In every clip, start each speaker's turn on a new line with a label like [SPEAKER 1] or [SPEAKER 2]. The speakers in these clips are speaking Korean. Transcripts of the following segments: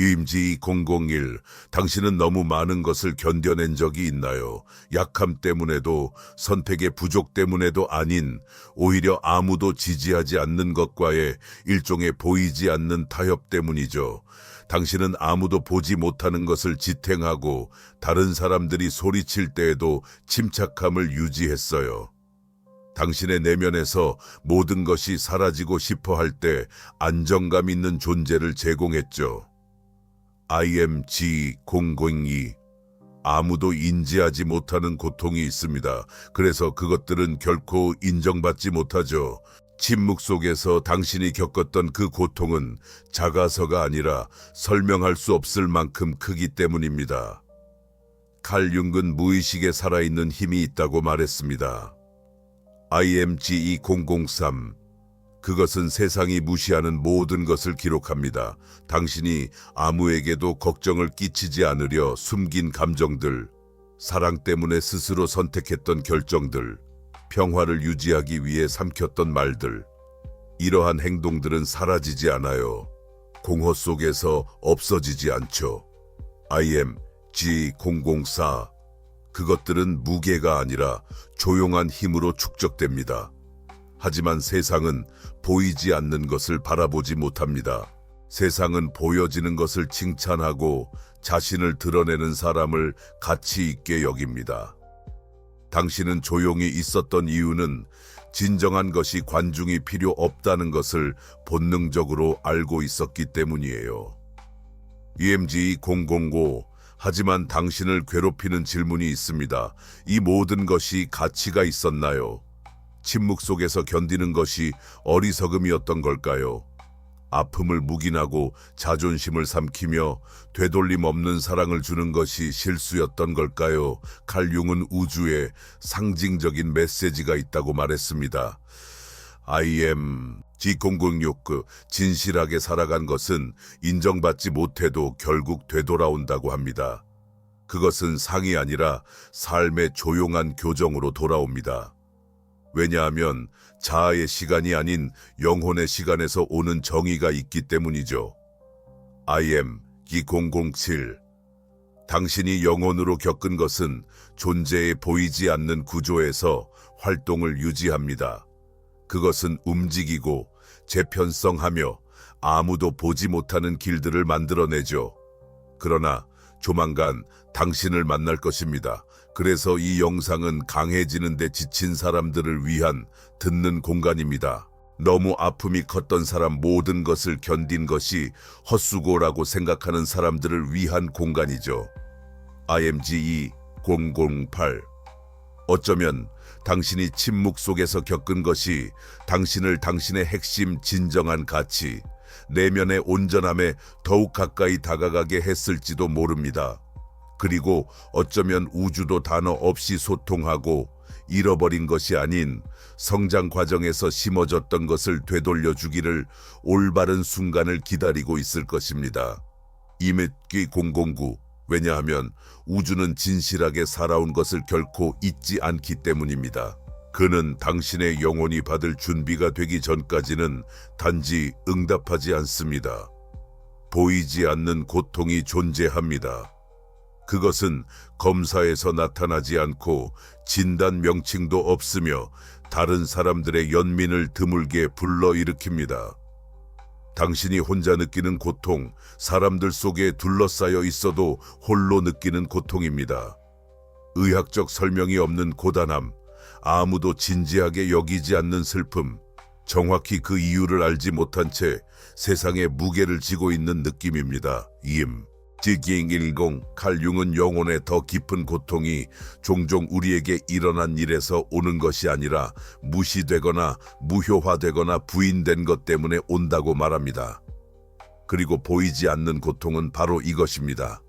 [SPEAKER 1] UMG 001, 당신은 너무 많은 것을 견뎌낸 적이 있나요? 약함 때문에도, 선택의 부족 때문에도 아닌, 오히려 아무도 지지하지 않는 것과의 일종의 보이지 않는 타협 때문이죠. 당신은 아무도 보지 못하는 것을 지탱하고 다른 사람들이 소리칠 때에도 침착함을 유지했어요. 당신의 내면에서 모든 것이 사라지고 싶어 할 때 안정감 있는 존재를 제공했죠. IMG002. 아무도 인지하지 못하는 고통이 있습니다. 그래서 그것들은 결코 인정받지 못하죠. 침묵 속에서 당신이 겪었던 그 고통은 작아서가 아니라 설명할 수 없을 만큼 크기 때문입니다. 칼 융은 무의식에 살아있는 힘이 있다고 말했습니다. IMG2003. 그것은 세상이 무시하는 모든 것을 기록합니다. 당신이 아무에게도 걱정을 끼치지 않으려 숨긴 감정들, 사랑 때문에 스스로 선택했던 결정들, 평화를 유지하기 위해 삼켰던 말들, 이러한 행동들은 사라지지 않아요. 공허 속에서 없어지지 않죠. IMG004. 그것들은 무게가 아니라 조용한 힘으로 축적됩니다. 하지만 세상은 보이지 않는 것을 바라보지 못합니다. 세상은 보여지는 것을 칭찬하고 자신을 드러내는 사람을 가치 있게 여깁니다. 당신은 조용히 있었던 이유는 진정한 것이 관중이 필요 없다는 것을 본능적으로 알고 있었기 때문이에요. UMG005. 하지만 당신을 괴롭히는 질문이 있습니다. 이 모든 것이 가치가 있었나요? 침묵 속에서 견디는 것이 어리석음이었던 걸까요? 아픔을 묵인하고 자존심을 삼키며 되돌림 없는 사랑을 주는 것이 실수였던 걸까요? 칼 융은 우주에 상징적인 메시지가 있다고 말했습니다. IMG006. 진실하게 살아간 것은 인정받지 못해도 결국 되돌아온다고 합니다. 그것은 상이 아니라 삶의 조용한 교정으로 돌아옵니다. 왜냐하면 자아의 시간이 아닌 영혼의 시간에서 오는 정의가 있기 때문이죠. IMG007. 당신이 영혼으로 겪은 것은 존재에 보이지 않는 구조에서 활동을 유지합니다. 그것은 움직이고 재편성하며 아무도 보지 못하는 길들을 만들어내죠. 그러나 조만간 당신을 만날 것입니다. 그래서 이 영상은 강해지는 데 지친 사람들을 위한 듣는 공간입니다. 너무 아픔이 컸던 사람, 모든 것을 견딘 것이 헛수고라고 생각하는 사람들을 위한 공간이죠. IMG008. 어쩌면 당신이 침묵 속에서 겪은 것이 당신을 당신의 핵심 진정한 가치, 내면의 온전함에 더욱 가까이 다가가게 했을지도 모릅니다. 그리고 어쩌면 우주도 단어 없이 소통하고 잃어버린 것이 아닌 성장 과정에서 심어졌던 것을 되돌려주기를 올바른 순간을 기다리고 있을 것입니다. IMG009. 왜냐하면 우주는 진실하게 살아온 것을 결코 잊지 않기 때문입니다. 그는 당신의 영혼이 받을 준비가 되기 전까지는 단지 응답하지 않습니다. 보이지 않는 고통이 존재합니다. 그것은 검사에서 나타나지 않고 진단 명칭도 없으며 다른 사람들의 연민을 드물게 불러일으킵니다. 당신이 혼자 느끼는 고통, 사람들 속에 둘러싸여 있어도 홀로 느끼는 고통입니다. 의학적 설명이 없는 고단함, 아무도 진지하게 여기지 않는 슬픔, 정확히 그 이유를 알지 못한 채 세상에 무게를 지고 있는 느낌입니다. IMG010. 칼 융은 영혼의 더 깊은 고통이 종종 우리에게 일어난 일에서 오는 것이 아니라 무시되거나 무효화되거나 부인된 것 때문에 온다고 말합니다. 그리고 보이지 않는 고통은 바로 이것입니다.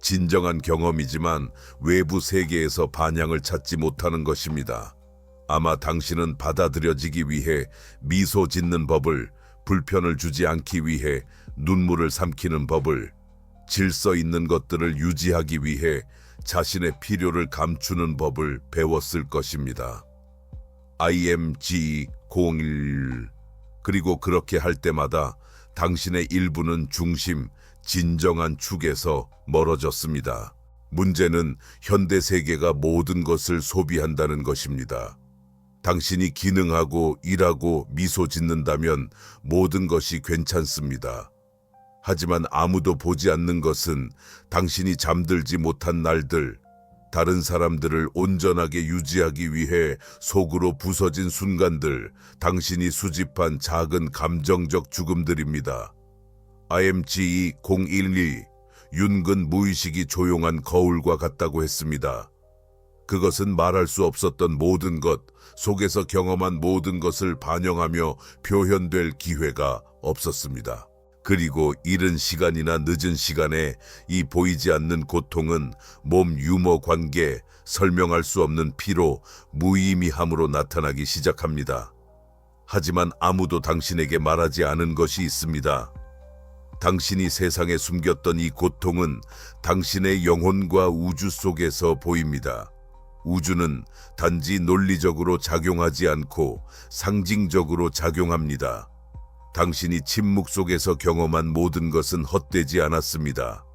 [SPEAKER 1] 진정한 경험이지만 외부 세계에서 반향을 찾지 못하는 것입니다. 아마 당신은 받아들여지기 위해 미소 짓는 법을, 불편을 주지 않기 위해 눈물을 삼키는 법을, 질서 있는 것들을 유지하기 위해 자신의 필요를 감추는 법을 배웠을 것입니다. IMG01. 그리고 그렇게 할 때마다 당신의 일부는 중심, 진정한 축에서 멀어졌습니다. 문제는 현대 세계가 모든 것을 소비한다는 것입니다. 당신이 기능하고 일하고 미소 짓는다면 모든 것이 괜찮습니다. 하지만 아무도 보지 않는 것은 당신이 잠들지 못한 날들, 다른 사람들을 온전하게 유지하기 위해 속으로 부서진 순간들, 당신이 수집한 작은 감정적 죽음들입니다. IMGE 012 윤근 무의식이 조용한 거울과 같다고 했습니다. 그것은 말할 수 없었던 모든 것, 속에서 경험한 모든 것을 반영하며 표현될 기회가 없었습니다. 그리고 이른 시간이나 늦은 시간에 이 보이지 않는 고통은 몸 유머 관계, 설명할 수 없는 피로, 무의미함으로 나타나기 시작합니다. 하지만 아무도 당신에게 말하지 않은 것이 있습니다. 당신이 세상에 숨겼던 이 고통은 당신의 영혼과 우주 속에서 보입니다. 우주는 단지 논리적으로 작용하지 않고 상징적으로 작용합니다. 당신이 침묵 속에서 경험한 모든 것은 헛되지 않았습니다.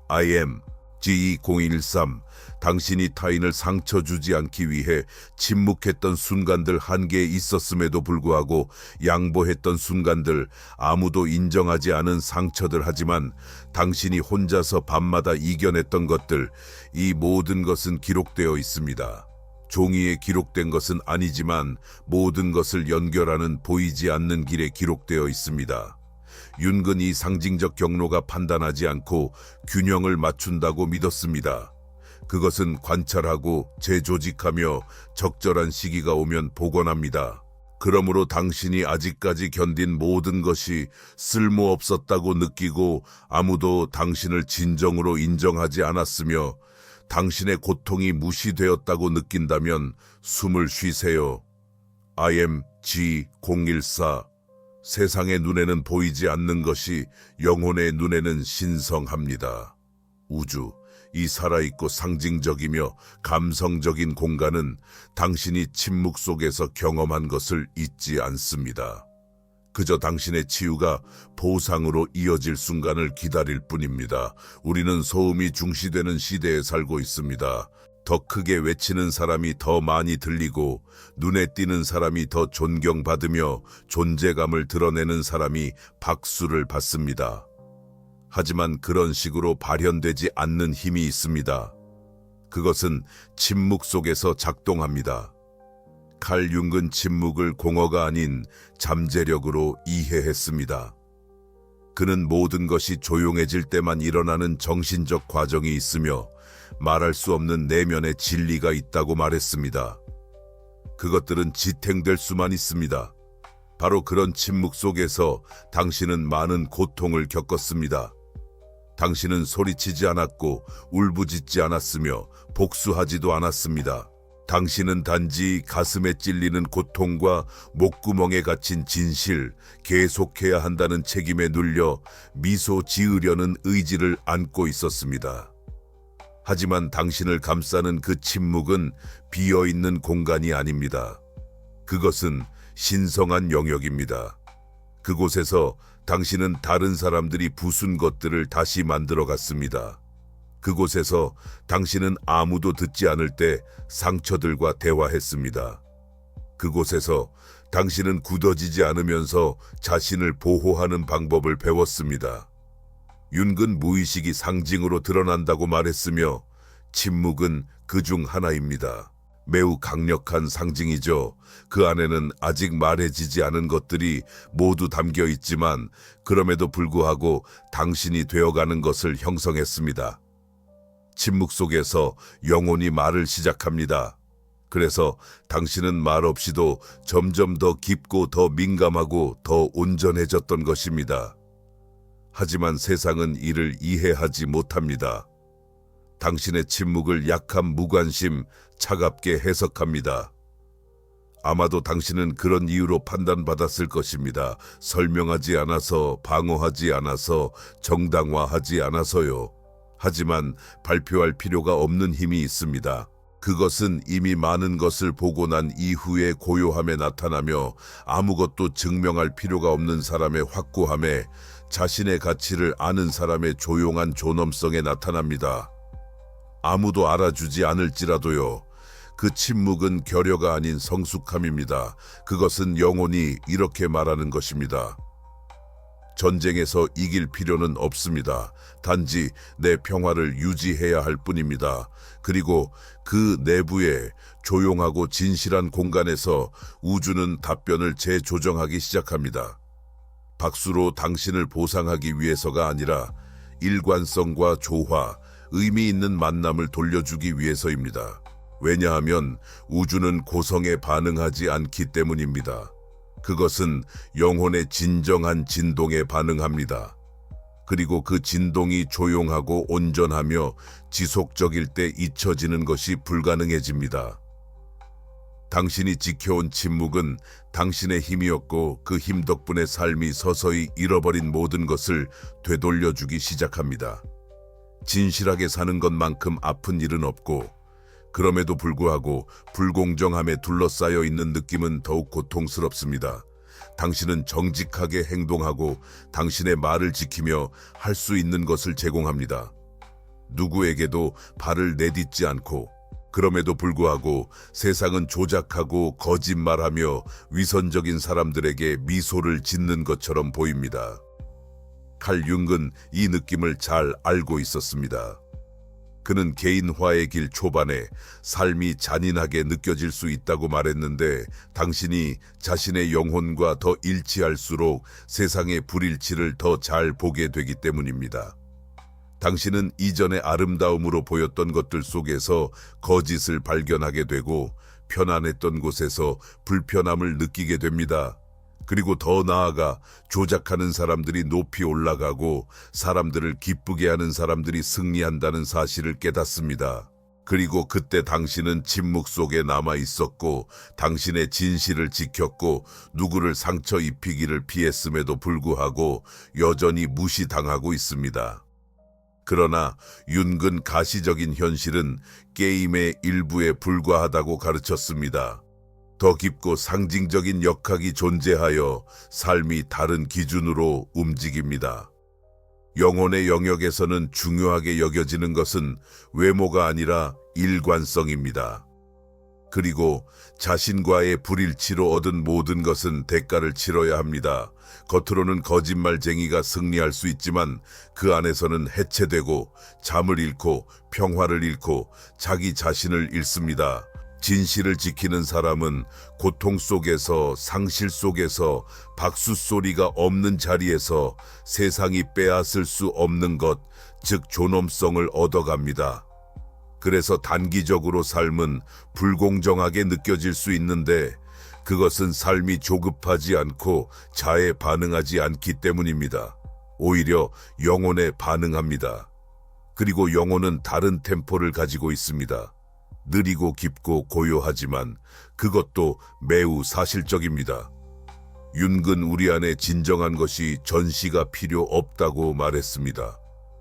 [SPEAKER 1] IMGE013 당신이 타인을 상처 주지 않기 위해 침묵했던 순간들 한계에 있었음에도 불구하고 양보했던 순간들, 아무도 인정하지 않은 상처들, 하지만 당신이 혼자서 밤마다 이겨냈던 것들, 이 모든 것은 기록되어 있습니다. 종이에 기록된 것은 아니지만 모든 것을 연결하는 보이지 않는 길에 기록되어 있습니다. 윤근 이 상징적 경로가 판단하지 않고 균형을 맞춘다고 믿었습니다. 그것은 관찰하고 재조직하며 적절한 시기가 오면 복원합니다. 그러므로 당신이 아직까지 견딘 모든 것이 쓸모없었다고 느끼고 아무도 당신을 진정으로 인정하지 않았으며 당신의 고통이 무시되었다고 느낀다면 숨을 쉬세요. IMG014 세상의 눈에는 보이지 않는 것이 영혼의 눈에는 신성합니다. 우주, 이 살아있고 상징적이며 감성적인 공간은 당신이 침묵 속에서 경험한 것을 잊지 않습니다. 그저 당신의 치유가 보상으로 이어질 순간을 기다릴 뿐입니다. 우리는 소음이 중시되는 시대에 살고 있습니다. 더 크게 외치는 사람이 더 많이 들리고 눈에 띄는 사람이 더 존경받으며 존재감을 드러내는 사람이 박수를 받습니다. 하지만 그런 식으로 발현되지 않는 힘이 있습니다. 그것은 침묵 속에서 작동합니다. 칼 융은 침묵을 공허가 아닌 잠재력으로 이해했습니다. 그는 모든 것이 조용해질 때만 일어나는 정신적 과정이 있으며 말할 수 없는 내면의 진리가 있다고 말했습니다. 그것들은 지탱될 수만 있습니다. 바로 그런 침묵 속에서 당신은 많은 고통을 겪었습니다. 당신은 소리치지 않았고 울부짖지 않았으며 복수하지도 않았습니다. 당신은 단지 가슴에 찔리는 고통과 목구멍에 갇힌 진실, 계속해야 한다는 책임에 눌려 미소 지으려는 의지를 안고 있었습니다. 하지만 당신을 감싸는 그 침묵은 비어있는 공간이 아닙니다. 그것은 신성한 영역입니다. 그곳에서 당신은 다른 사람들이 부순 것들을 다시 만들어 갔습니다. 그곳에서 당신은 아무도 듣지 않을 때 상처들과 대화했습니다. 그곳에서 당신은 굳어지지 않으면서 자신을 보호하는 방법을 배웠습니다. 윤근 무의식이 상징으로 드러난다고 말했으며 침묵은 그중 하나입니다. 매우 강력한 상징이죠. 그 안에는 아직 말해지지 않은 것들이 모두 담겨 있지만 그럼에도 불구하고 당신이 되어가는 것을 형성했습니다. 침묵 속에서 영혼이 말을 시작합니다. 그래서 당신은 말 없이도 점점 더 깊고 더 민감하고 더 온전해졌던 것입니다. 하지만 세상은 이를 이해하지 못합니다. 당신의 침묵을 약한 무관심, 차갑게 해석합니다. 아마도 당신은 그런 이유로 판단받았을 것입니다. 설명하지 않아서, 방어하지 않아서, 정당화하지 않아서요. 하지만 발표할 필요가 없는 힘이 있습니다. 그것은 이미 많은 것을 보고 난 이후의 고요함에 나타나며 아무것도 증명할 필요가 없는 사람의 확고함에 자신의 가치를 아는 사람의 조용한 존엄성에 나타납니다. 아무도 알아주지 않을지라도요. 그 침묵은 결여가 아닌 성숙함입니다. 그것은 영혼이 이렇게 말하는 것입니다. 전쟁에서 이길 필요는 없습니다. 단지 내 평화를 유지해야 할 뿐입니다. 그리고 그 내부에 조용하고 진실한 공간에서 우주는 답변을 재조정하기 시작합니다. 박수로 당신을 보상하기 위해서가 아니라 일관성과 조화, 의미 있는 만남을 돌려주기 위해서입니다. 왜냐하면 우주는 고성에 반응하지 않기 때문입니다. 그것은 영혼의 진정한 진동에 반응합니다. 그리고 그 진동이 조용하고 온전하며 지속적일 때 잊혀지는 것이 불가능해집니다. 당신이 지켜온 침묵은 당신의 힘이었고 그 힘 덕분에 삶이 서서히 잃어버린 모든 것을 되돌려주기 시작합니다. 진실하게 사는 것만큼 아픈 일은 없고 그럼에도 불구하고 불공정함에 둘러싸여 있는 느낌은 더욱 고통스럽습니다. 당신은 정직하게 행동하고 당신의 말을 지키며 할 수 있는 것을 제공합니다. 누구에게도 발을 내딛지 않고 그럼에도 불구하고 세상은 조작하고 거짓말하며 위선적인 사람들에게 미소를 짓는 것처럼 보입니다. 칼 융은 이 느낌을 잘 알고 있었습니다. 그는 개인화의 길 초반에 삶이 잔인하게 느껴질 수 있다고 말했는데 당신이 자신의 영혼과 더 일치할수록 세상의 불일치를 더 잘 보게 되기 때문입니다. 당신은 이전의 아름다움으로 보였던 것들 속에서 거짓을 발견하게 되고 편안했던 곳에서 불편함을 느끼게 됩니다. 그리고 더 나아가 조작하는 사람들이 높이 올라가고 사람들을 기쁘게 하는 사람들이 승리한다는 사실을 깨닫습니다. 그리고 그때 당신은 침묵 속에 남아 있었고 당신의 진실을 지켰고 누구를 상처 입히기를 피했음에도 불구하고 여전히 무시당하고 있습니다. 그러나 윤근 가시적인 현실은 게임의 일부에 불과하다고 가르쳤습니다. 더 깊고 상징적인 역학이 존재하여 삶이 다른 기준으로 움직입니다. 영혼의 영역에서는 중요하게 여겨지는 것은 외모가 아니라 일관성입니다. 그리고 자신과의 불일치로 얻은 모든 것은 대가를 치러야 합니다. 겉으로는 거짓말쟁이가 승리할 수 있지만 그 안에서는 해체되고 잠을 잃고 평화를 잃고 자기 자신을 잃습니다. 진실을 지키는 사람은 고통 속에서 상실 속에서 박수 소리가 없는 자리에서 세상이 빼앗을 수 없는 것, 즉 존엄성을 얻어갑니다. 그래서 단기적으로 삶은 불공정하게 느껴질 수 있는데 그것은 삶이 조급하지 않고 자에 반응하지 않기 때문입니다. 오히려 영혼에 반응합니다. 그리고 영혼은 다른 템포를 가지고 있습니다. 느리고 깊고 고요하지만 그것도 매우 사실적입니다. 윤근 우리 안에 진정한 것이 전시가 필요 없다고 말했습니다.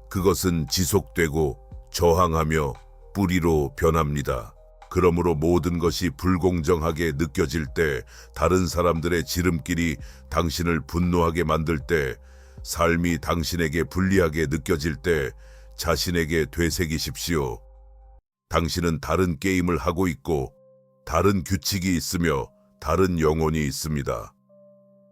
[SPEAKER 1] 그것은 지속되고 저항하며 뿌리로 변합니다. 그러므로 모든 것이 불공정하게 느껴질 때, 다른 사람들의 지름길이 당신을 분노하게 만들 때, 삶이 당신에게 불리하게 느껴질 때 자신에게 되새기십시오. 당신은 다른 게임을 하고 있고 다른 규칙이 있으며 다른 영혼이 있습니다.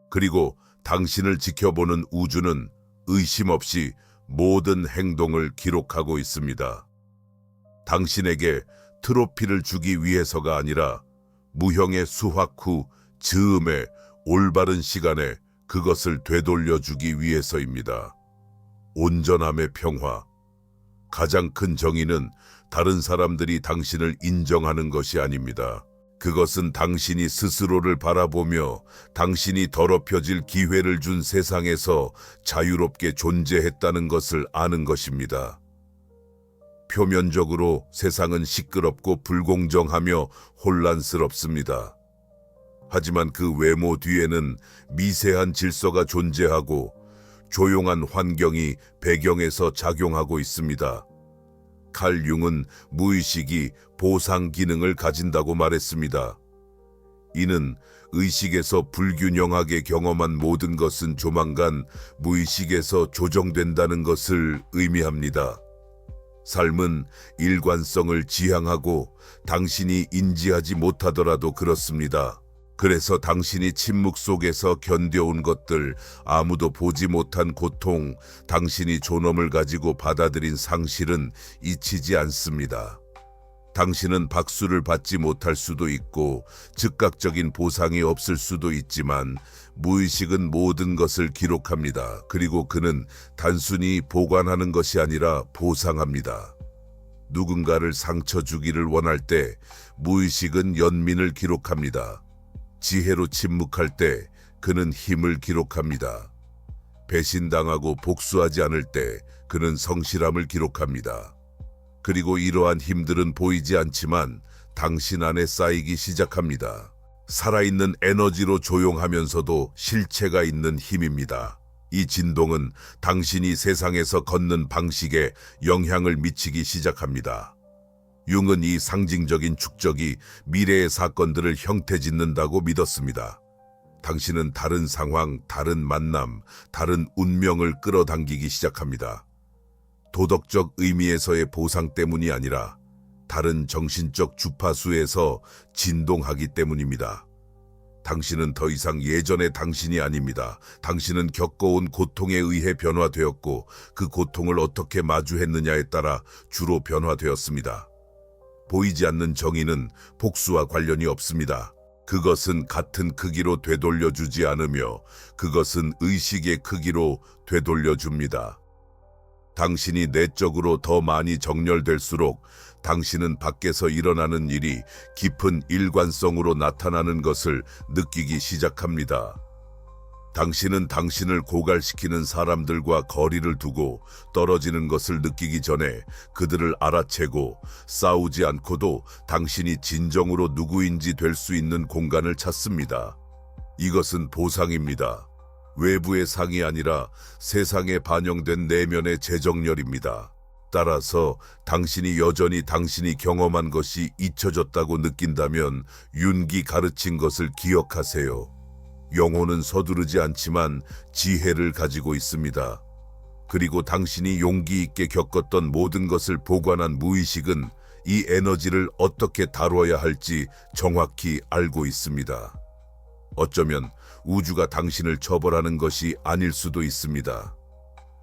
[SPEAKER 1] 그리고 당신을 지켜보는 우주는 의심 없이 모든 행동을 기록하고 있습니다. 당신에게 트로피를 주기 위해서가 아니라 무형의 수확 후 즈음의 올바른 시간에 그것을 되돌려주기 위해서입니다. 온전함의 평화. 가장 큰 정의는 다른 사람들이 당신을 인정하는 것이 아닙니다. 그것은 당신이 스스로를 바라보며 당신이 더럽혀질 기회를 준 세상에서 자유롭게 존재했다는 것을 아는 것입니다. 표면적으로 세상은 시끄럽고 불공정하며 혼란스럽습니다. 하지만 그 외모 뒤에는 미세한 질서가 존재하고 조용한 환경이 배경에서 작용하고 있습니다. 칼 융은 무의식이 보상 기능을 가진다고 말했습니다. 이는 의식에서 불균형하게 경험한 모든 것은 조만간 무의식에서 조정된다는 것을 의미합니다. 삶은 일관성을 지향하고 당신이 인지하지 못하더라도 그렇습니다. 그래서 당신이 침묵 속에서 견뎌온 것들, 아무도 보지 못한 고통, 당신이 존엄을 가지고 받아들인 상실은 잊히지 않습니다. 당신은 박수를 받지 못할 수도 있고 즉각적인 보상이 없을 수도 있지만 무의식은 모든 것을 기록합니다. 그리고 그는 단순히 보관하는 것이 아니라 보상합니다. 누군가를 상처 주기를 원할 때 무의식은 연민을 기록합니다. 지혜로 침묵할 때 그는 힘을 기록합니다. 배신당하고 복수하지 않을 때 그는 성실함을 기록합니다. 그리고 이러한 힘들은 보이지 않지만 당신 안에 쌓이기 시작합니다. 살아있는 에너지로 조용하면서도 실체가 있는 힘입니다. 이 진동은 당신이 세상에서 걷는 방식에 영향을 미치기 시작합니다. 융은 이 상징적인 축적이 미래의 사건들을 형태짓는다고 믿었습니다. 당신은 다른 상황, 다른 만남, 다른 운명을 끌어당기기 시작합니다. 도덕적 의미에서의 보상 때문이 아니라 다른 정신적 주파수에서 진동하기 때문입니다. 당신은 더 이상 예전의 당신이 아닙니다. 당신은 겪어온 고통에 의해 변화되었고 그 고통을 어떻게 마주했느냐에 따라 주로 변화되었습니다. 보이지 않는 정의는 복수와 관련이 없습니다. 그것은 같은 크기로 되돌려주지 않으며 그것은 의식의 크기로 되돌려줍니다. 당신이 내적으로 더 많이 정렬될수록 당신은 밖에서 일어나는 일이 깊은 일관성으로 나타나는 것을 느끼기 시작합니다. 당신은 당신을 고갈시키는 사람들과 거리를 두고 떨어지는 것을 느끼기 전에 그들을 알아채고 싸우지 않고도 당신이 진정으로 누구인지 될 수 있는 공간을 찾습니다. 이것은 보상입니다. 외부의 상이 아니라 세상에 반영된 내면의 재정렬입니다. 따라서 당신이 여전히 당신이 경험한 것이 잊혀졌다고 느낀다면 윤기 가르친 것을 기억하세요. 영혼은 서두르지 않지만 지혜를 가지고 있습니다. 그리고 당신이 용기 있게 겪었던 모든 것을 보관한 무의식은 이 에너지를 어떻게 다뤄야 할지 정확히 알고 있습니다. 어쩌면 우주가 당신을 처벌하는 것이 아닐 수도 있습니다.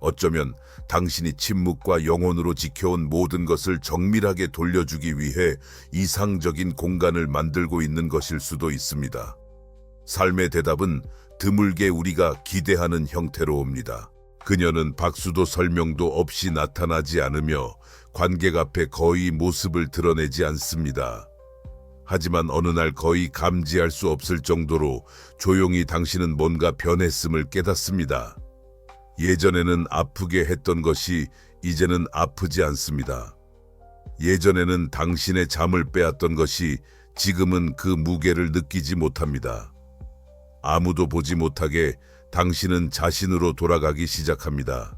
[SPEAKER 1] 어쩌면 당신이 침묵과 영혼으로 지켜온 모든 것을 정밀하게 돌려주기 위해 이상적인 공간을 만들고 있는 것일 수도 있습니다. 삶의 대답은 드물게 우리가 기대하는 형태로 옵니다. 그녀는 박수도 설명도 없이 나타나지 않으며 관객 앞에 거의 모습을 드러내지 않습니다. 하지만 어느 날 거의 감지할 수 없을 정도로 조용히 당신은 뭔가 변했음을 깨닫습니다. 예전에는 아프게 했던 것이 이제는 아프지 않습니다. 예전에는 당신의 잠을 빼앗던 것이 지금은 그 무게를 느끼지 못합니다. 아무도 보지 못하게 당신은 자신으로 돌아가기 시작합니다.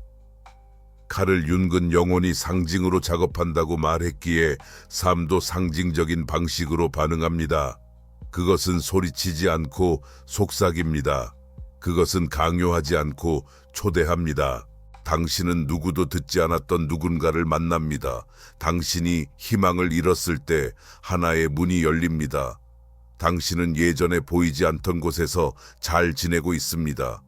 [SPEAKER 1] 칼을 윤근 영혼이 상징으로 작업한다고 말했기에 삶도 상징적인 방식으로 반응합니다. 그것은 소리치지 않고 속삭입니다. 그것은 강요하지 않고 초대합니다. 당신은 누구도 듣지 않았던 누군가를 만납니다. 당신이 희망을 잃었을 때 하나의 문이 열립니다. 당신은 예전에 보이지 않던 곳에서 잘 지내고 있습니다.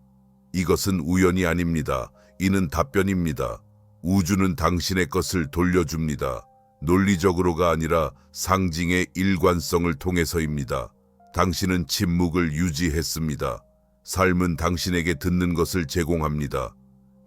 [SPEAKER 1] 이것은 우연이 아닙니다. 이는 답변입니다. 우주는 당신의 것을 돌려줍니다. 논리적으로가 아니라 상징의 일관성을 통해서입니다. 당신은 침묵을 유지했습니다. 삶은 당신에게 듣는 것을 제공합니다.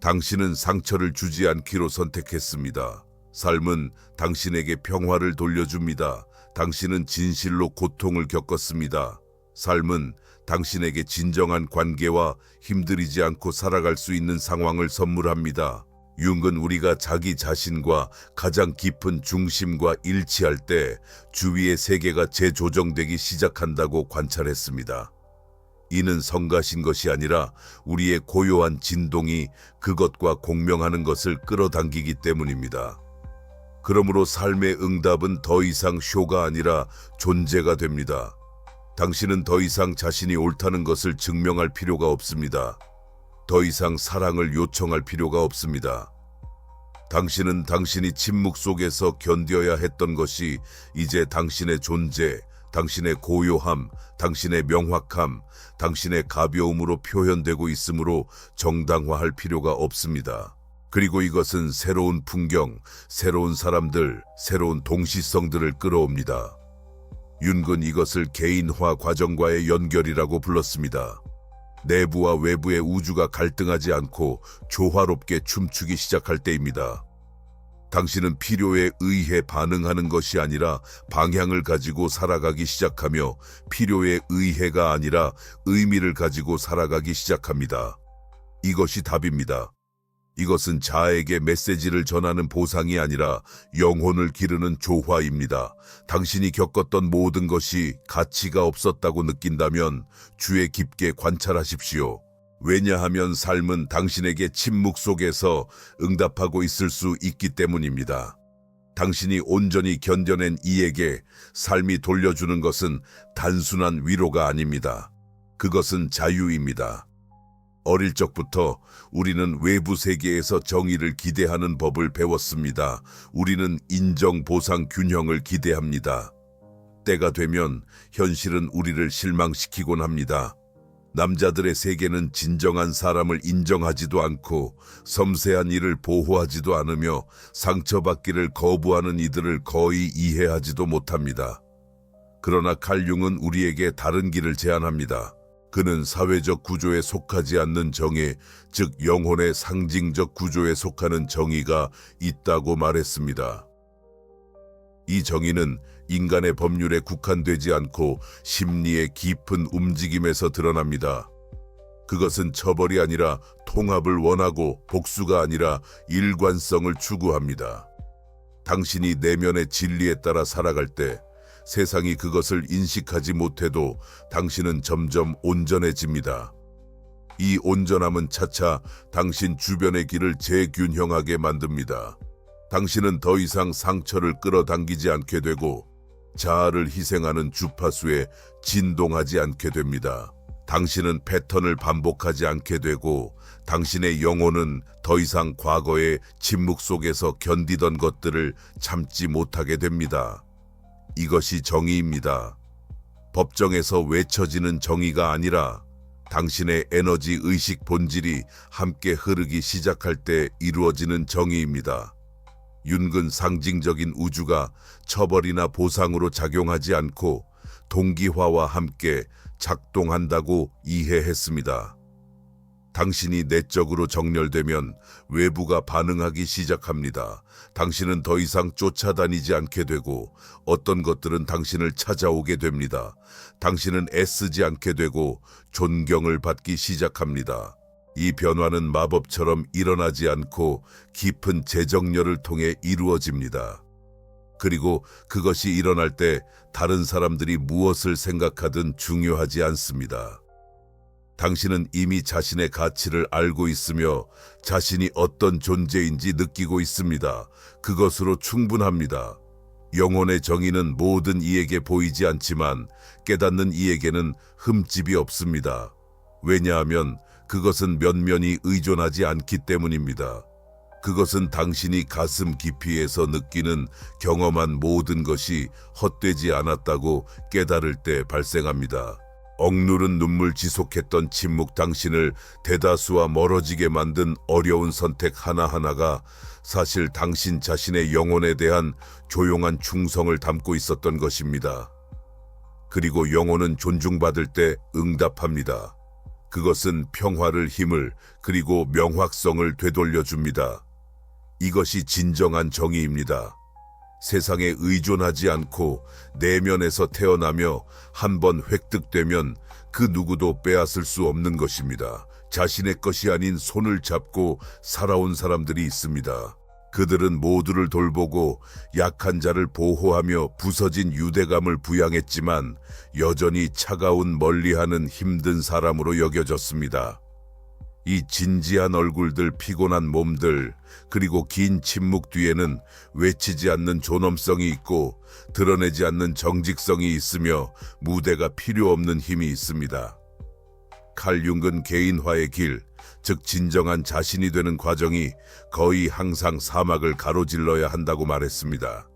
[SPEAKER 1] 당신은 상처를 주지 않기로 선택했습니다. 삶은 당신에게 평화를 돌려줍니다. 당신은 진실로 고통을 겪었습니다. 삶은 당신에게 진정한 관계와 힘들이지 않고 살아갈 수 있는 상황을 선물합니다. 융은 우리가 자기 자신과 가장 깊은 중심과 일치할 때 주위의 세계가 재조정되기 시작한다고 관찰했습니다. 이는 성가신 것이 아니라 우리의 고요한 진동이 그것과 공명하는 것을 끌어당기기 때문입니다. 그러므로 삶의 응답은 더 이상 쇼가 아니라 존재가 됩니다. 당신은 더 이상 자신이 옳다는 것을 증명할 필요가 없습니다. 더 이상 사랑을 요청할 필요가 없습니다. 당신은 당신이 침묵 속에서 견뎌야 했던 것이 이제 당신의 존재, 당신의 고요함, 당신의 명확함, 당신의 가벼움으로 표현되고 있으므로 정당화할 필요가 없습니다. 그리고 이것은 새로운 풍경, 새로운 사람들, 새로운 동시성들을 끌어옵니다. 윤근 이것을 개인화 과정과의 연결이라고 불렀습니다. 내부와 외부의 우주가 갈등하지 않고 조화롭게 춤추기 시작할 때입니다. 당신은 필요에 의해 반응하는 것이 아니라 방향을 가지고 살아가기 시작하며 필요에 의해가 아니라 의미를 가지고 살아가기 시작합니다. 이것이 답입니다. 이것은 자아에게 메시지를 전하는 보상이 아니라 영혼을 기르는 조화입니다. 당신이 겪었던 모든 것이 가치가 없었다고 느낀다면 주의 깊게 관찰하십시오. 왜냐하면 삶은 당신에게 침묵 속에서 응답하고 있을 수 있기 때문입니다. 당신이 온전히 견뎌낸 이에게 삶이 돌려주는 것은 단순한 위로가 아닙니다. 그것은 자유입니다. 어릴 적부터 우리는 외부 세계에서 정의를 기대하는 법을 배웠습니다. 우리는 인정, 보상, 균형을 기대합니다. 때가 되면 현실은 우리를 실망시키곤 합니다. 남자들의 세계는 진정한 사람을 인정하지도 않고 섬세한 일을 보호하지도 않으며 상처받기를 거부하는 이들을 거의 이해하지도 못합니다. 그러나 칼 융은 우리에게 다른 길을 제안합니다. 그는 사회적 구조에 속하지 않는 정의, 즉 영혼의 상징적 구조에 속하는 정의가 있다고 말했습니다. 이 정의는 인간의 법률에 국한되지 않고 심리의 깊은 움직임에서 드러납니다. 그것은 처벌이 아니라 통합을 원하고 복수가 아니라 일관성을 추구합니다. 당신이 내면의 진리에 따라 살아갈 때 세상이 그것을 인식하지 못해도 당신은 점점 온전해집니다. 이 온전함은 차차 당신 주변의 길을 재균형하게 만듭니다. 당신은 더 이상 상처를 끌어당기지 않게 되고 자아를 희생하는 주파수에 진동하지 않게 됩니다. 당신은 패턴을 반복하지 않게 되고 당신의 영혼은 더 이상 과거의 침묵 속에서 견디던 것들을 참지 못하게 됩니다. 이것이 정의입니다. 법정에서 외쳐지는 정의가 아니라 당신의 에너지 의식 본질이 함께 흐르기 시작할 때 이루어지는 정의입니다. 윤근 상징적인 우주가 처벌이나 보상으로 작용하지 않고 동기화와 함께 작동한다고 이해했습니다. 당신이 내적으로 정렬되면 외부가 반응하기 시작합니다. 당신은 더 이상 쫓아다니지 않게 되고 어떤 것들은 당신을 찾아오게 됩니다. 당신은 애쓰지 않게 되고 존경을 받기 시작합니다. 이 변화는 마법처럼 일어나지 않고 깊은 재정렬을 통해 이루어집니다. 그리고 그것이 일어날 때 다른 사람들이 무엇을 생각하든 중요하지 않습니다. 당신은 이미 자신의 가치를 알고 있으며 자신이 어떤 존재인지 느끼고 있습니다. 그것으로 충분합니다. 영혼의 정의는 모든 이에게 보이지 않지만 깨닫는 이에게는 흠집이 없습니다. 왜냐하면 그것은 면면이 의존하지 않기 때문입니다. 그것은 당신이 가슴 깊이에서 느끼는 경험한 모든 것이 헛되지 않았다고 깨달을 때 발생합니다. 억누른 눈물 지속했던 침묵 당신을 대다수와 멀어지게 만든 어려운 선택 하나하나가 사실 당신 자신의 영혼에 대한 조용한 충성을 담고 있었던 것입니다. 그리고 영혼은 존중받을 때 응답합니다. 그것은 평화를 힘을 그리고 명확성을 되돌려줍니다. 이것이 진정한 정의입니다. 세상에 의존하지 않고 내면에서 태어나며 한번 획득되면 그 누구도 빼앗을 수 없는 것입니다. 자신의 것이 아닌 손을 잡고 살아온 사람들이 있습니다. 그들은 모두를 돌보고 약한 자를 보호하며 부서진 유대감을 부양했지만 여전히 차가운 멀리하는 힘든 사람으로 여겨졌습니다. 이 진지한 얼굴들, 피곤한 몸들, 그리고 긴 침묵 뒤에는 외치지 않는 존엄성이 있고 드러내지 않는 정직성이 있으며 무대가 필요 없는 힘이 있습니다. 칼 융은 개인화의 길, 즉 진정한 자신이 되는 과정이 거의 항상 사막을 가로질러야 한다고 말했습니다.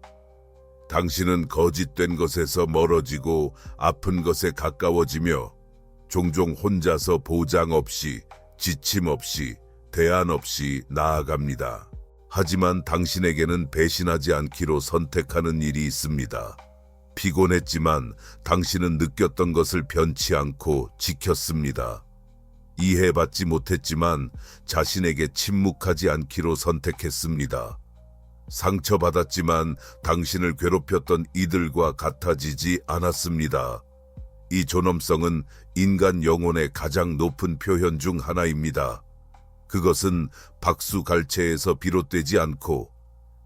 [SPEAKER 1] 당신은 거짓된 것에서 멀어지고 아픈 것에 가까워지며 종종 혼자서 보장 없이, 지침 없이, 대안 없이 나아갑니다. 하지만 당신에게는 배신하지 않기로 선택하는 일이 있습니다. 피곤했지만 당신은 느꼈던 것을 변치 않고 지켰습니다. 이해받지 못했지만 자신에게 침묵하지 않기로 선택했습니다. 상처받았지만 당신을 괴롭혔던 이들과 같아지지 않았습니다. 이 존엄성은 인간 영혼의 가장 높은 표현 중 하나입니다. 그것은 박수갈채에서 비롯되지 않고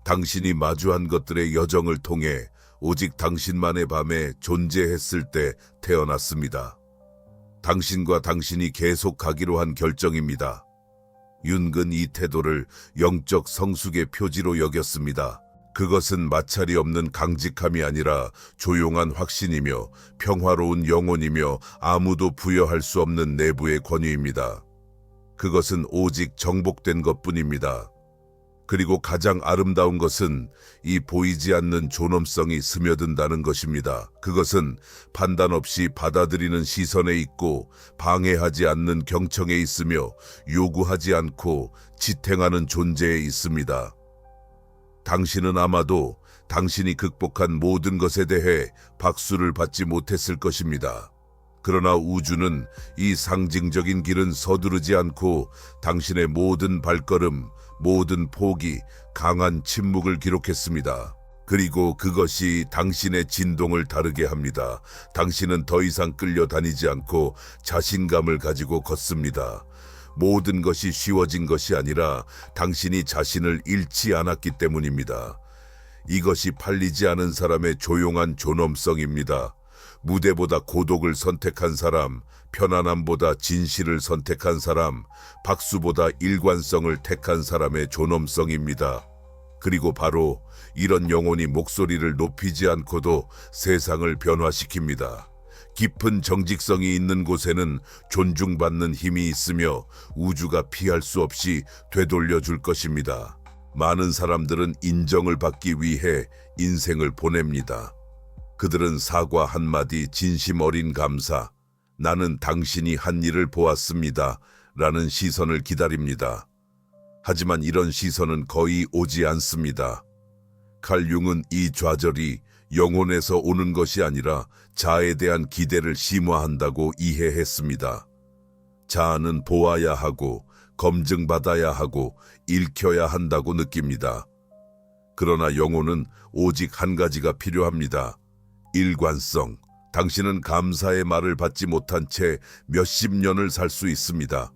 [SPEAKER 1] 당신이 마주한 것들의 여정을 통해 오직 당신만의 밤에 존재했을 때 태어났습니다. 당신과 당신이 계속 가기로 한 결정입니다. 윤근 이 태도를 영적 성숙의 표지로 여겼습니다. 그것은 마찰이 없는 강직함이 아니라 조용한 확신이며 평화로운 영혼이며 아무도 부여할 수 없는 내부의 권위입니다. 그것은 오직 정복된 것뿐입니다. 그리고 가장 아름다운 것은 이 보이지 않는 존엄성이 스며든다는 것입니다. 그것은 판단 없이 받아들이는 시선에 있고 방해하지 않는 경청에 있으며 요구하지 않고 지탱하는 존재에 있습니다. 당신은 아마도 당신이 극복한 모든 것에 대해 박수를 받지 못했을 것입니다. 그러나 우주는 이 상징적인 길은 서두르지 않고 당신의 모든 발걸음, 모든 포기, 강한 침묵을 기록했습니다. 그리고 그것이 당신의 진동을 다르게 합니다. 당신은 더 이상 끌려다니지 않고 자신감을 가지고 걷습니다. 모든 것이 쉬워진 것이 아니라 당신이 자신을 잃지 않았기 때문입니다. 이것이 팔리지 않은 사람의 조용한 존엄성입니다. 무대보다 고독을 선택한 사람, 편안함보다 진실을 선택한 사람, 박수보다 일관성을 택한 사람의 존엄성입니다. 그리고 바로 이런 영혼이 목소리를 높이지 않고도 세상을 변화시킵니다. 깊은 정직성이 있는 곳에는 존중받는 힘이 있으며 우주가 피할 수 없이 되돌려 줄 것입니다. 많은 사람들은 인정을 받기 위해 인생을 보냅니다. 그들은 사과 한마디, 진심 어린 감사, 나는 당신이 한 일을 보았습니다. 라는 시선을 기다립니다. 하지만 이런 시선은 거의 오지 않습니다. 칼 융은 이 좌절이 영혼에서 오는 것이 아니라 자아에 대한 기대를 심화한다고 이해했습니다. 자아는 보아야 하고 검증받아야 하고 읽혀야 한다고 느낍니다. 그러나 영혼은 오직 한 가지가 필요합니다. 일관성. 당신은 감사의 말을 받지 못한 채 몇십 년을 살 수 있습니다.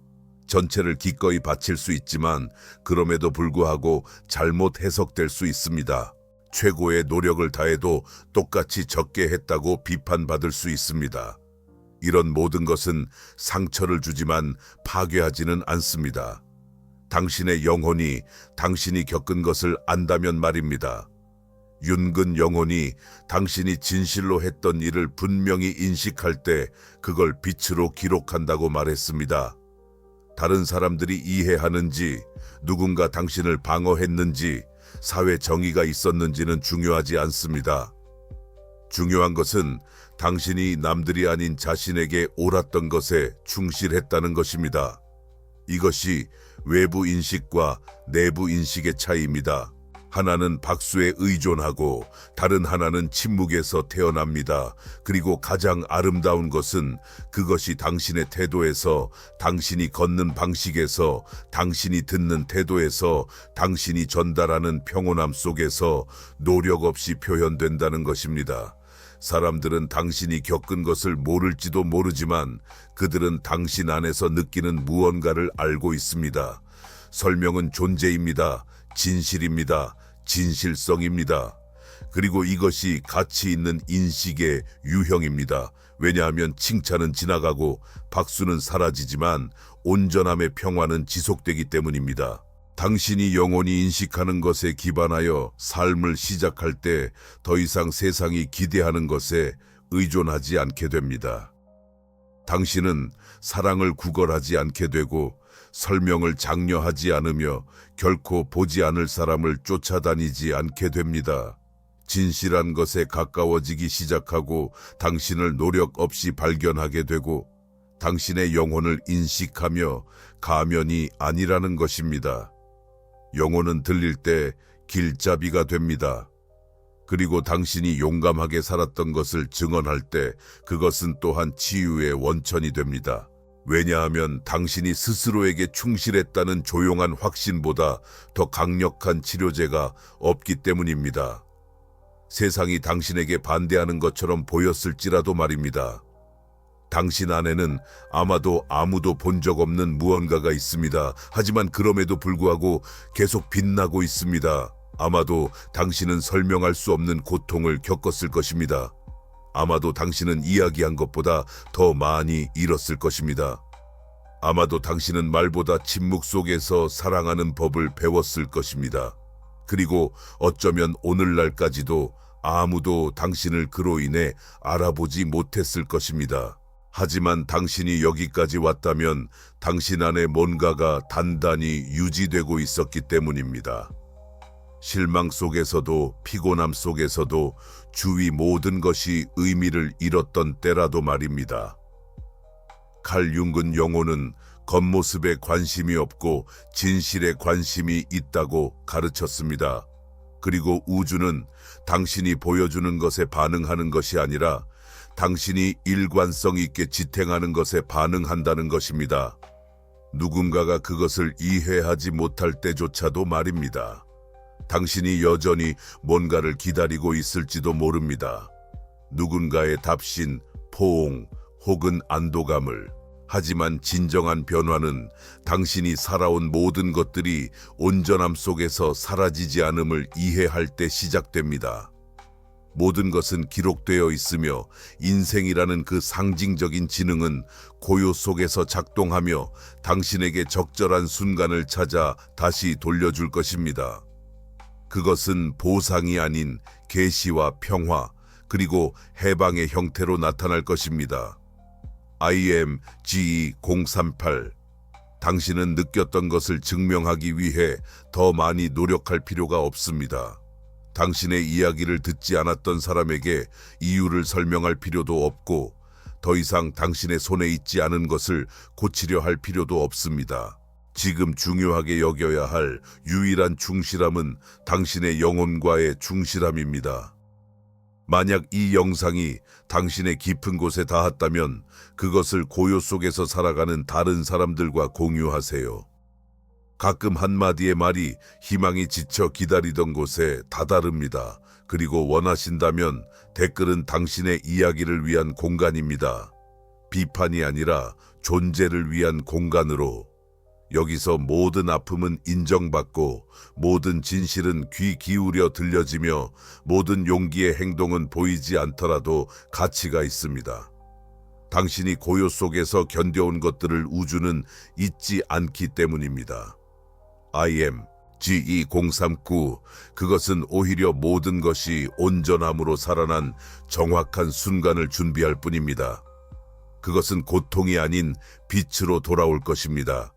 [SPEAKER 1] 전체를 기꺼이 바칠 수 있지만 그럼에도 불구하고 잘못 해석될 수 있습니다. 최고의 노력을 다해도 똑같이 적게 했다고 비판받을 수 있습니다. 이런 모든 것은 상처를 주지만 파괴하지는 않습니다. 당신의 영혼이 당신이 겪은 것을 안다면 말입니다. 윤근 영혼이 당신이 진실로 했던 일을 분명히 인식할 때 그걸 빛으로 기록한다고 말했습니다. 다른 사람들이 이해하는지, 누군가 당신을 방어했는지, 사회 정의가 있었는지는 중요하지 않습니다. 중요한 것은 당신이 남들이 아닌 자신에게 옳았던 것에 충실했다는 것입니다. 이것이 외부 인식과 내부 인식의 차이입니다. 하나는 박수에 의존하고 다른 하나는 침묵에서 태어납니다. 그리고 가장 아름다운 것은 그것이 당신의 태도에서, 당신이 걷는 방식에서, 당신이 듣는 태도에서, 당신이 전달하는 평온함 속에서 노력 없이 표현된다는 것입니다. 사람들은 당신이 겪은 것을 모를지도 모르지만 그들은 당신 안에서 느끼는 무언가를 알고 있습니다. 설명은 존재입니다. 진실입니다. 진실성입니다. 그리고 이것이 가치 있는 인식의 유형입니다. 왜냐하면 칭찬은 지나가고 박수는 사라지지만 온전함의 평화는 지속되기 때문입니다. 당신이 영원히 인식하는 것에 기반하여 삶을 시작할 때 더 이상 세상이 기대하는 것에 의존하지 않게 됩니다. 당신은 사랑을 구걸하지 않게 되고 설명을 장려하지 않으며 결코 보지 않을 사람을 쫓아다니지 않게 됩니다. 진실한 것에 가까워지기 시작하고 당신을 노력 없이 발견하게 되고 당신의 영혼을 인식하며 가면이 아니라는 것입니다. 영혼은 들릴 때 길잡이가 됩니다. 그리고 당신이 용감하게 살았던 것을 증언할 때 그것은 또한 치유의 원천이 됩니다. 왜냐하면 당신이 스스로에게 충실했다는 조용한 확신보다 더 강력한 치료제가 없기 때문입니다. 세상이 당신에게 반대하는 것처럼 보였을지라도 말입니다. 당신 안에는 아마도 아무도 본 적 없는 무언가가 있습니다. 하지만 그럼에도 불구하고 계속 빛나고 있습니다. 아마도 당신은 설명할 수 없는 고통을 겪었을 것입니다. 아마도 당신은 이야기한 것보다 더 많이 잃었을 것입니다. 아마도 당신은 말보다 침묵 속에서 사랑하는 법을 배웠을 것입니다. 그리고 어쩌면 오늘날까지도 아무도 당신을 그로 인해 알아보지 못했을 것입니다. 하지만 당신이 여기까지 왔다면 당신 안에 뭔가가 단단히 유지되고 있었기 때문입니다. 실망 속에서도 피곤함 속에서도 주위 모든 것이 의미를 잃었던 때라도 말입니다. 칼 융근 영혼은 겉모습에 관심이 없고 진실에 관심이 있다고 가르쳤습니다. 그리고 우주는 당신이 보여주는 것에 반응하는 것이 아니라 당신이 일관성 있게 지탱하는 것에 반응한다는 것입니다. 누군가가 그것을 이해하지 못할 때조차도 말입니다. 당신이 여전히 뭔가를 기다리고 있을지도 모릅니다. 누군가의 답신, 포옹 혹은 안도감을. 하지만 진정한 변화는 당신이 살아온 모든 것들이 온전함 속에서 사라지지 않음을 이해할 때 시작됩니다. 모든 것은 기록되어 있으며 인생이라는 그 상징적인 지능은 고요 속에서 작동하며 당신에게 적절한 순간을 찾아 다시 돌려줄 것입니다. 그것은 보상이 아닌 계시와 평화 그리고 해방의 형태로 나타날 것입니다. IMGE038 당신은 느꼈던 것을 증명하기 위해 더 많이 노력할 필요가 없습니다. 당신의 이야기를 듣지 않았던 사람에게 이유를 설명할 필요도 없고 더 이상 당신의 손에 있지 않은 것을 고치려 할 필요도 없습니다. 지금 중요하게 여겨야 할 유일한 충실함은 당신의 영혼과의 충실함입니다. 만약 이 영상이 당신의 깊은 곳에 닿았다면 그것을 고요 속에서 살아가는 다른 사람들과 공유하세요. 가끔 한마디의 말이 희망이 지쳐 기다리던 곳에 다다릅니다. 그리고 원하신다면 댓글은 당신의 이야기를 위한 공간입니다. 비판이 아니라 존재를 위한 공간으로. 여기서 모든 아픔은 인정받고 모든 진실은 귀 기울여 들려지며 모든 용기의 행동은 보이지 않더라도 가치가 있습니다. 당신이 고요 속에서 견뎌온 것들을 우주는 잊지 않기 때문입니다. IMGE039 그것은 오히려 모든 것이 온전함으로 살아난 정확한 순간을 준비할 뿐입니다. 그것은 고통이 아닌 빛으로 돌아올 것입니다.